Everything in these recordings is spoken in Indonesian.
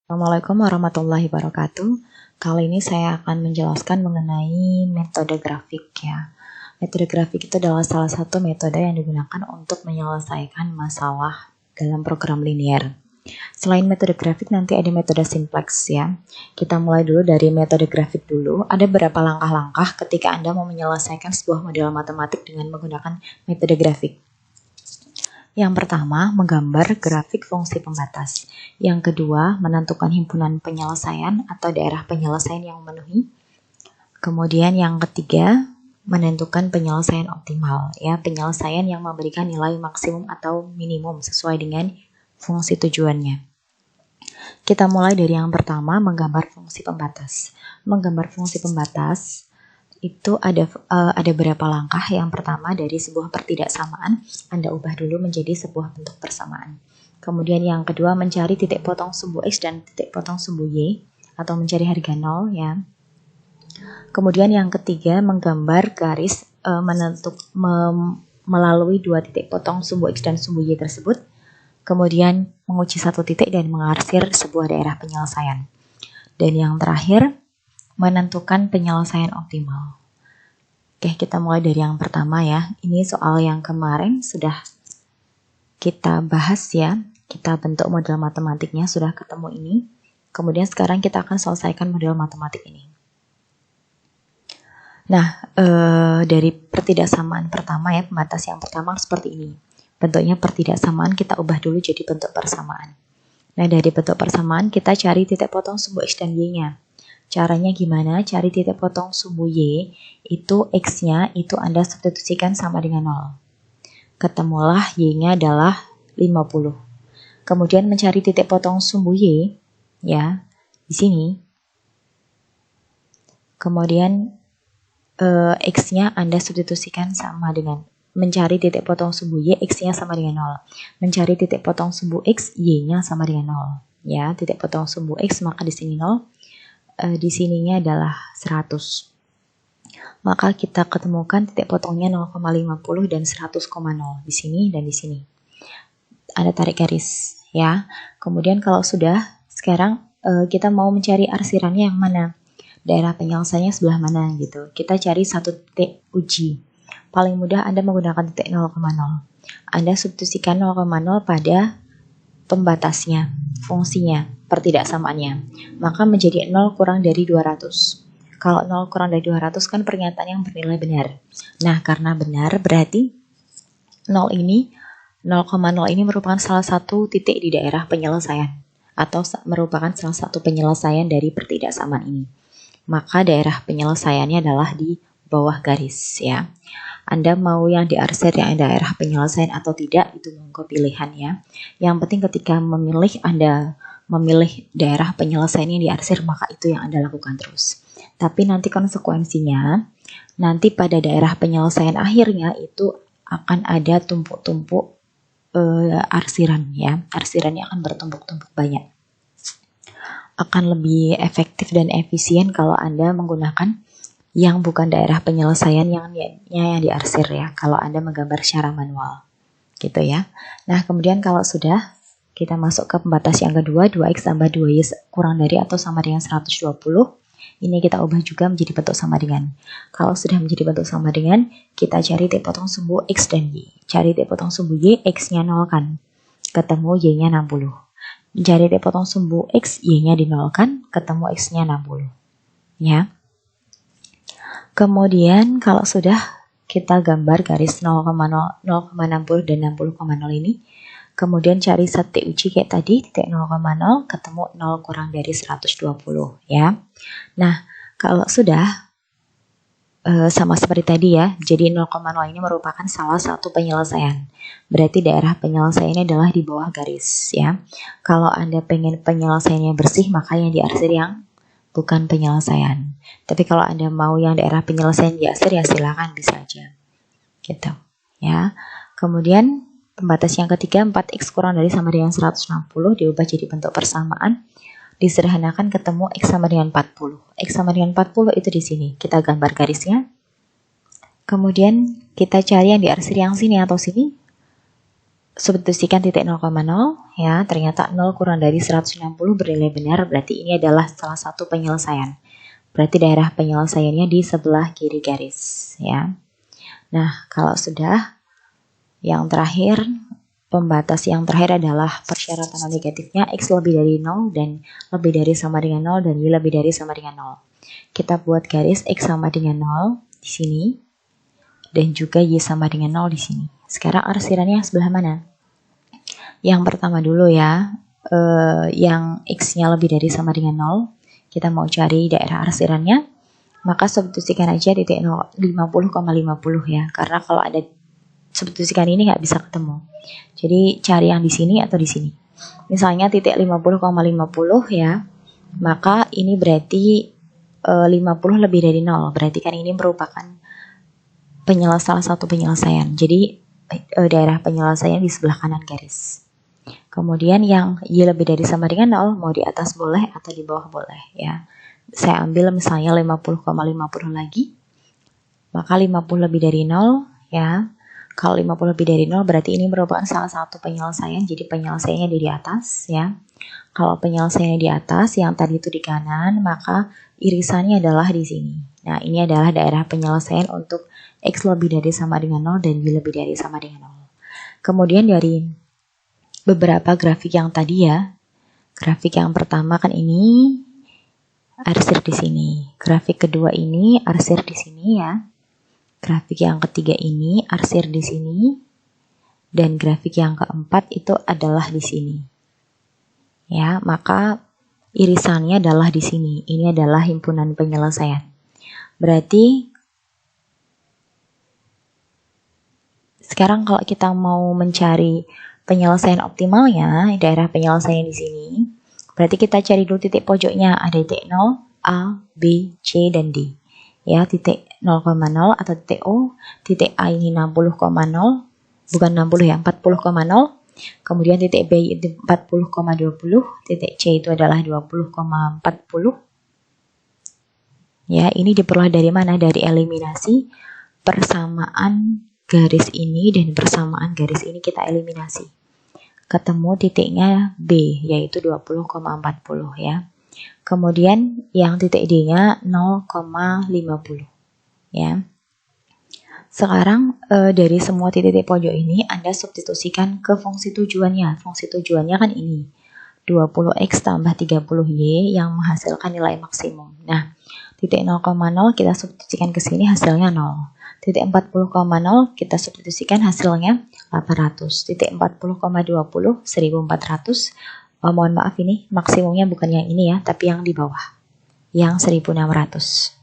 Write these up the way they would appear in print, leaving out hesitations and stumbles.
Assalamualaikum warahmatullahi wabarakatuh. Kali ini saya akan menjelaskan mengenai metode grafik ya. Metode grafik itu adalah salah satu metode yang digunakan untuk menyelesaikan masalah dalam program linear. Selain metode grafik nanti ada metode simplex ya. Kita mulai dulu dari metode grafik dulu. Ada beberapa langkah-langkah ketika Anda mau menyelesaikan sebuah model matematik dengan menggunakan metode grafik. Yang pertama, menggambar grafik fungsi pembatas. Yang kedua, menentukan himpunan penyelesaian atau daerah penyelesaian yang memenuhi. Kemudian yang ketiga, menentukan penyelesaian optimal, ya, penyelesaian yang memberikan nilai maksimum atau minimum sesuai dengan fungsi tujuannya. Kita mulai dari yang pertama, menggambar fungsi pembatas. Menggambar fungsi pembatas itu ada beberapa langkah. Yang pertama, dari sebuah pertidaksamaan Anda ubah dulu menjadi sebuah bentuk persamaan. Kemudian yang kedua, mencari titik potong sumbu X dan titik potong sumbu Y atau mencari harga 0 ya. Kemudian yang ketiga, menggambar garis melalui dua titik potong sumbu X dan sumbu Y tersebut. Kemudian menguji satu titik dan mengarsir sebuah daerah penyelesaian. Dan yang terakhir, menentukan penyelesaian optimal. Oke, kita mulai dari yang pertama ya. Ini soal yang kemarin sudah kita bahas ya. Kita bentuk model matematiknya, sudah ketemu ini. Kemudian sekarang kita akan selesaikan model matematik ini. Nah, dari pertidaksamaan pertama ya, pembatas yang pertama seperti ini. Bentuknya pertidaksamaan kita ubah dulu jadi bentuk persamaan. Nah, dari bentuk persamaan kita cari titik potong sumbu X dan Y-nya. Caranya gimana? Cari titik potong sumbu Y, itu X-nya itu Anda substitusikan sama dengan 0. Ketemulah Y-nya adalah 50. Kemudian mencari titik potong sumbu Y, ya, di sini. Kemudian X-nya Anda substitusikan sama dengan, mencari titik potong sumbu Y, X-nya sama dengan 0. Mencari titik potong sumbu X, Y-nya sama dengan 0. Ya, titik potong sumbu X, maka di sini 0. Di sininya adalah 100. Maka kita ketemukan titik potongnya 0,50 dan 100,0 di sini dan di sini. Ada tarik garis ya. Kemudian kalau sudah, sekarang kita mau mencari arsirannya yang mana? Daerah penyelesaiannya sebelah mana gitu. Kita cari satu titik uji. Paling mudah Anda menggunakan titik 0,0. Anda substitusikan 0,0 pada pembatasnya, fungsinya, pertidaksamaannya. Maka menjadi 0 kurang dari 200. Kalau 0 kurang dari 200 kan pernyataan yang bernilai benar. Nah, karena benar berarti 0,0 ini merupakan salah satu titik di daerah penyelesaian atau merupakan salah satu penyelesaian dari pertidaksamaan ini. Maka daerah penyelesaiannya adalah di bawah garis ya. Anda mau yang diarsir yang daerah penyelesaian atau tidak, itu monggo pilihan ya. Yang penting ketika memilih, Anda memilih daerah penyelesaian yang diarsir, maka itu yang Anda lakukan terus. Tapi nanti konsekuensinya, nanti pada daerah penyelesaian akhirnya itu akan ada tumpuk-tumpuk arsiran ya. Arsirannya akan bertumpuk-tumpuk banyak. Akan lebih efektif dan efisien kalau Anda menggunakan yang bukan daerah penyelesaian yang diarsir ya, kalau Anda menggambar secara manual gitu ya. Nah, kemudian kalau sudah, kita masuk ke pembatas yang kedua, 2x tambah 2y kurang dari atau sama dengan 120. Ini kita ubah juga menjadi bentuk sama dengan. Kalau sudah menjadi bentuk sama dengan, kita cari titik potong sumbu x dan y. Cari titik potong sumbu y, x-nya 0 kan, ketemu y-nya 60. Mencari titik potong sumbu x, y-nya dinolkan, ketemu x-nya 60 ya. Kemudian kalau sudah, kita gambar garis 0,60 dan 60,0 ini. Kemudian cari titik uji kayak tadi, titik 0,0 ketemu 0 kurang dari 120 ya. Nah, kalau sudah sama seperti tadi ya, jadi 0,0 ini merupakan salah satu penyelesaian. Berarti daerah penyelesaiannya adalah di bawah garis ya. Kalau Anda pengen penyelesaiannya bersih, maka yang diarsir yang bukan penyelesaian. Tapi kalau Anda mau yang daerah penyelesaian diarsir ya silakan, bisa aja. Gitu. Ya. Kemudian pembatas yang ketiga, 4x kurang dari sama dengan 160 diubah jadi bentuk persamaan. Disederhanakan ketemu x sama dengan 40. X sama dengan 40 itu di sini. Kita gambar garisnya. Kemudian kita cari yang diarsir yang sini atau sini. substitusikan titik 0,0 ya, ternyata 0 kurang dari 160 bernilai benar, berarti ini adalah salah satu penyelesaian. Berarti daerah penyelesaiannya di sebelah kiri garis ya. Nah, kalau sudah, yang terakhir, pembatas yang terakhir adalah persyaratan negatifnya X lebih dari 0 dan lebih dari sama dengan 0 dan Y lebih dari sama dengan 0. Kita buat garis X sama dengan 0 di sini dan juga Y sama dengan 0 di sini. Sekarang arsirannya sebelah mana? Yang pertama dulu ya, yang X-nya lebih dari sama dengan 0. Kita mau cari daerah arsirannya, maka substitusikan aja titik 50,50 ya, karena kalau ada substitusikan ini nggak bisa ketemu. Jadi cari yang di sini atau di sini. Misalnya titik 50,50 ya, maka ini berarti 50 lebih dari 0. Berarti kan ini merupakan salah satu penyelesaian. Jadi daerah penyelesaian di sebelah kanan garis. Kemudian yang Y lebih dari sama dengan 0, mau di atas boleh atau di bawah boleh ya. Saya ambil misalnya 50,50 lagi. Maka 50 lebih dari 0 ya. Kalau 50 lebih dari 0 berarti ini merupakan salah satu penyelesaian. Jadi penyelesaiannya di atas ya. Kalau penyelesaiannya di atas, yang tadi itu di kanan, maka irisannya adalah di sini. Nah, ini adalah daerah penyelesaian untuk X lebih dari sama dengan 0 dan Y lebih dari sama dengan 0. Kemudian dari beberapa grafik yang tadi ya, grafik yang pertama kan ini arsir di sini, grafik kedua ini arsir di sini ya, grafik yang ketiga ini arsir di sini, dan grafik yang keempat itu adalah di sini. Ya, maka irisannya adalah di sini. Ini adalah himpunan penyelesaian. Berarti sekarang kalau kita mau mencari penyelesaian optimalnya, daerah penyelesaian di sini, berarti kita cari dulu titik pojoknya. Ada titik 0, A, B, C, dan D. Ya, titik 0,0 atau titik O. Titik A ini 60,0, bukan 60 ya, 40,0. Kemudian titik B itu 40,20. Titik C itu adalah 20,40. Ya, ini diperoleh dari mana? Dari eliminasi persamaan garis ini dan persamaan garis ini kita eliminasi. Ketemu titiknya B, yaitu 20,40 ya. Kemudian yang titik D-nya 0,50 ya. Sekarang dari semua titik-titik pojok ini Anda substitusikan ke fungsi tujuannya. Fungsi tujuannya kan ini 20x tambah 30y yang menghasilkan nilai maksimum. Nah, titik 0,0 kita substitusikan ke sini hasilnya 0. Titik 40,0 kita substitusikan hasilnya 800. Titik 40,20 1400. Mohon maaf ini maksimumnya bukan yang ini ya, tapi yang di bawah. Yang 1600.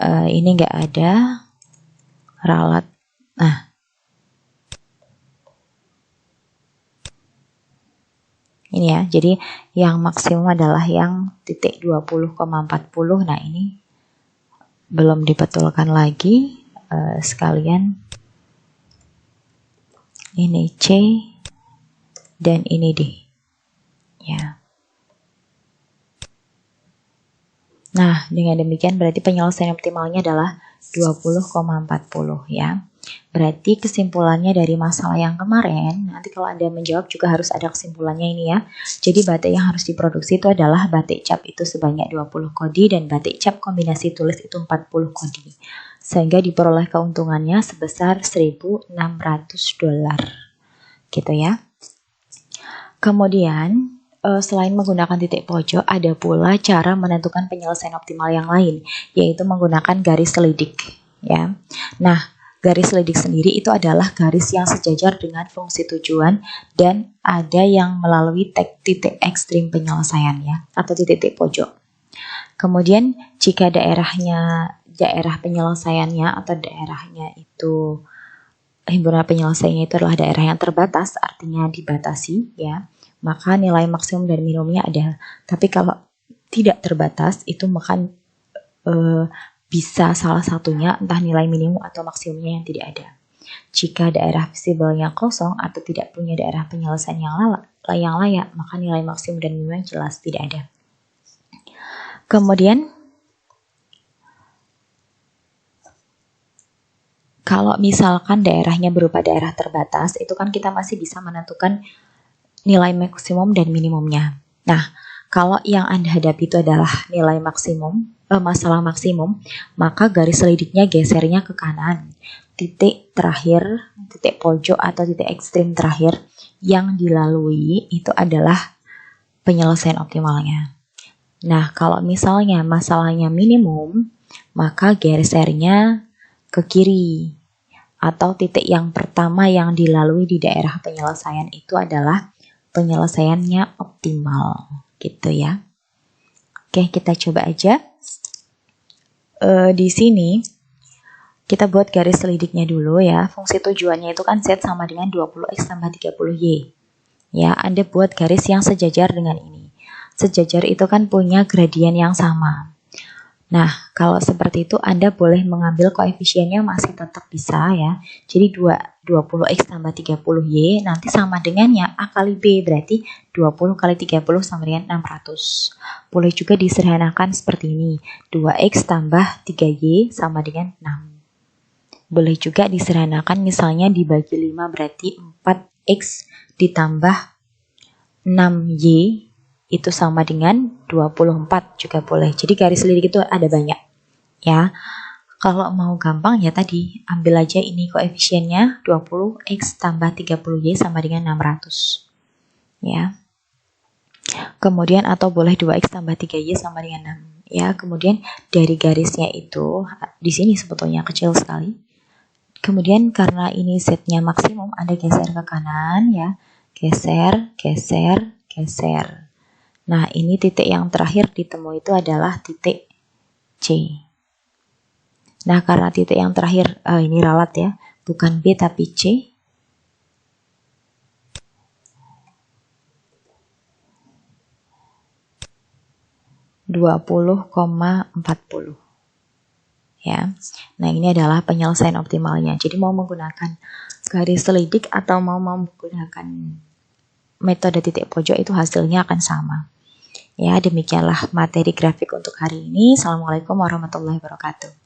Ini nggak ada ralat. Nah, ini ya, jadi yang maksimum adalah yang titik 20,40. Nah, ini belum dibetulkan lagi. Sekalian ini C dan ini D ya. Nah, dengan demikian berarti penyelesaian optimalnya adalah 20,40 ya. Berarti kesimpulannya dari masalah yang kemarin, nanti kalau Anda menjawab juga harus ada kesimpulannya ini ya. Jadi batik yang harus diproduksi itu adalah batik cap itu sebanyak 20 kodi dan batik cap kombinasi tulis itu 40 kodi. Sehingga diperoleh keuntungannya sebesar $1.600. Gitu ya. Kemudian selain menggunakan titik pojok, ada pula cara menentukan penyelesaian optimal yang lain, yaitu menggunakan garis selidik. Ya, nah garis selidik sendiri itu adalah garis yang sejajar dengan fungsi tujuan dan ada yang melalui titik ekstrim penyelesaian ya, atau titik pojok. Kemudian jika daerah penyelesaiannya atau daerahnya itu himpunan penyelesaiannya itu adalah daerah yang terbatas, artinya dibatasi ya, maka nilai maksimum dan minimumnya ada. Tapi kalau tidak terbatas, itu maka bisa salah satunya entah nilai minimum atau maksimumnya yang tidak ada. Jika daerah visible-nya kosong atau tidak punya daerah penyelesaian yang layak, maka nilai maksimum dan minimum jelas tidak ada. Kemudian Kalau misalkan daerahnya berupa daerah terbatas, itu kan kita masih bisa menentukan nilai maksimum dan minimumnya. Nah, kalau yang Anda hadapi itu adalah nilai maksimum, masalah maksimum, maka garis selidiknya gesernya ke kanan. Titik terakhir, titik pojok atau titik ekstrim terakhir yang dilalui itu adalah penyelesaian optimalnya. Nah, kalau misalnya masalahnya minimum, maka gesernya ke kiri. Atau titik yang pertama yang dilalui di daerah penyelesaian itu adalah penyelesaiannya optimal, gitu ya. Oke, kita coba aja. Di sini kita buat garis selidiknya dulu ya. Fungsi tujuannya itu kan Z sama dengan 20X tambah 30Y. Ya, Anda buat garis yang sejajar dengan ini. Sejajar itu kan punya gradien yang sama. Nah, kalau seperti itu Anda boleh mengambil koefisiennya masih tetap bisa ya. Jadi 20X tambah 30Y nanti sama dengannya A kali B, berarti 20 kali 30 sama dengan 600. Boleh juga disederhanakan seperti ini. 2X tambah 3Y sama dengan 6. Boleh juga disederhanakan misalnya dibagi 5 berarti 4X ditambah 6Y itu sama dengan 24 juga boleh. Jadi garis selidik itu ada banyak ya. Kalau mau gampang ya tadi ambil aja ini koefisiennya 20X tambah 30Y sama dengan 600 ya. Kemudian atau boleh 2X tambah 3Y sama dengan 6 ya. Kemudian dari garisnya itu di sini sebetulnya kecil sekali. Kemudian karena ini Z-nya maksimum Anda geser ke kanan ya. Geser, geser, geser. Nah, ini titik yang terakhir ditemui itu adalah titik C. Nah, karena titik yang terakhir, ini ralat ya, bukan B tapi C. (20,40) ya. Nah, ini adalah penyelesaian optimalnya. Jadi mau menggunakan garis selidik atau mau menggunakan metode titik pojok itu hasilnya akan sama. Ya, demikianlah materi grafik untuk hari ini. Assalamualaikum warahmatullahi wabarakatuh.